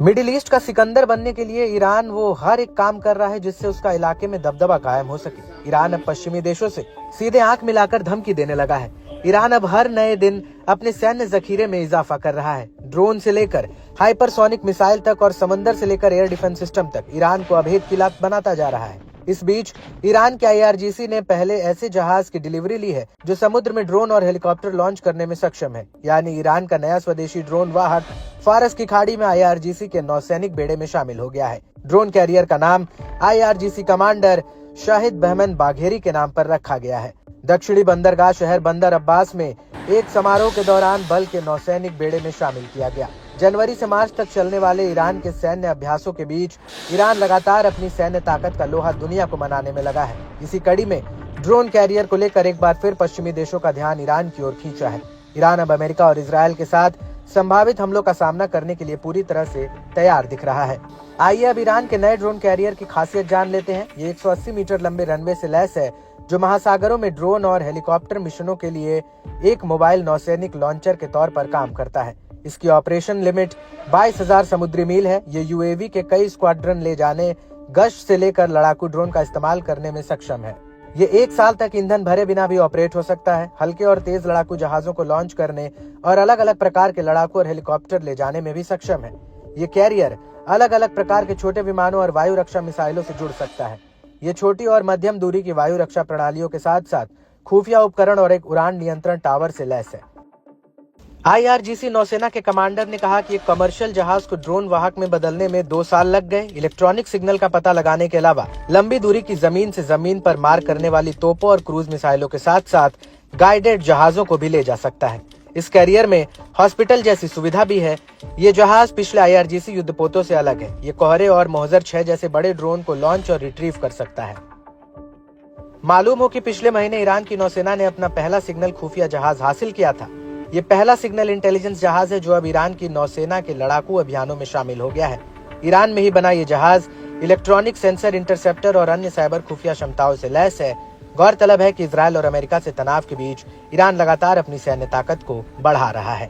Middle east का सिकंदर बनने के लिए ईरान वो हर एक काम कर रहा है जिससे उसका इलाके में दबदबा कायम हो सके। ईरान अब पश्चिमी देशों से सीधे आंख मिलाकर धमकी देने लगा है। ईरान अब हर नए दिन अपने सैन्य जखीरे में इजाफा कर रहा है। ड्रोन से लेकर हाइपरसोनिक मिसाइल तक और समंदर से लेकर एयर डिफेंस सिस्टम तक ईरान को अभेद किला बनाता जा रहा है। इस बीच ईरान के IRGC ने पहले ऐसे जहाज की डिलीवरी ली है जो समुद्र में ड्रोन और हेलीकॉप्टर लॉन्च करने में सक्षम है। यानी ईरान का नया स्वदेशी ड्रोन वाहक फारस की खाड़ी में IRGC के नौसैनिक बेड़े में शामिल हो गया है। ड्रोन कैरियर का नाम IRGC commander Shahid Bahman Bagheri के नाम पर रखा गया है। दक्षिणी बंदरगाह शहर बंदर अब्बास में एक समारोह के दौरान बल के नौसैनिक बेड़े में शामिल किया गया। जनवरी से मार्च तक चलने वाले ईरान के सैन्य अभ्यासों के बीच ईरान लगातार अपनी सैन्य ताकत का लोहा दुनिया को मनाने में लगा है। इसी कड़ी में ड्रोन कैरियर को लेकर एक बार फिर पश्चिमी देशों का ध्यान ईरान की ओर खींचा है। ईरान अब अमेरिका और इजरायल के साथ संभावित हमलों का सामना करने के लिए पूरी तरह से तैयार दिख रहा है। आइए अब ईरान के नए ड्रोन कैरियर की खासियत जान लेते हैं। ये 180 मीटर लंबे रनवे से लैस है जो महासागरों में ड्रोन और हेलीकॉप्टर मिशनों के लिए एक मोबाइल नौसैनिक लॉन्चर के तौर पर काम करता है। इसकी ऑपरेशन लिमिट 22,000 समुद्री मील है। ये UAV के कई स्क्वाड्रन ले जाने, गश्त से लेकर लड़ाकू ड्रोन का इस्तेमाल करने में सक्षम है। ये 1 साल तक ईंधन भरे बिना भी ऑपरेट हो सकता है। हल्के और तेज लड़ाकू जहाजों को लॉन्च करने और अलग अलग प्रकार के लड़ाकू और हेलीकॉप्टर ले जाने में भी सक्षम है। ये कैरियर अलग अलग प्रकार के छोटे विमानों और वायु रक्षा मिसाइलों से जुड़ सकता है। ये छोटी और मध्यम दूरी की वायु रक्षा प्रणालियों के साथ साथ खुफिया उपकरण और एक उड़ान नियंत्रण टावर से लैस है। IRGC नौसेना के कमांडर ने कहा कि एक कमर्शियल जहाज को ड्रोन वाहक में बदलने में 2 साल लग गए। इलेक्ट्रॉनिक सिग्नल का पता लगाने के अलावा लंबी दूरी की जमीन से जमीन पर मार करने वाली तोपों और क्रूज मिसाइलों के साथ साथ गाइडेड जहाजों को भी ले जा सकता है। इस कैरियर में हॉस्पिटल जैसी सुविधा भी है। ये जहाज पिछले IRGC युद्धपोतों से अलग है। ये कोहरे और मोहजर 6 जैसे बड़े ड्रोन को लॉन्च और रिट्रीव कर सकता है। मालूम हो कि पिछले महीने ईरान की नौसेना ने अपना पहला सिग्नल खुफिया जहाज हासिल किया था। ये पहला सिग्नल इंटेलिजेंस जहाज है जो अब ईरान की नौसेना के लड़ाकू अभियानों में शामिल हो गया है। ईरान में ही बना ये जहाज इलेक्ट्रॉनिक सेंसर, इंटरसेप्टर और अन्य साइबर खुफिया क्षमताओं से लैस है। गौरतलब है कि इजरायल और अमेरिका से तनाव के बीच ईरान लगातार अपनी सैन्य ताकत को बढ़ा रहा है।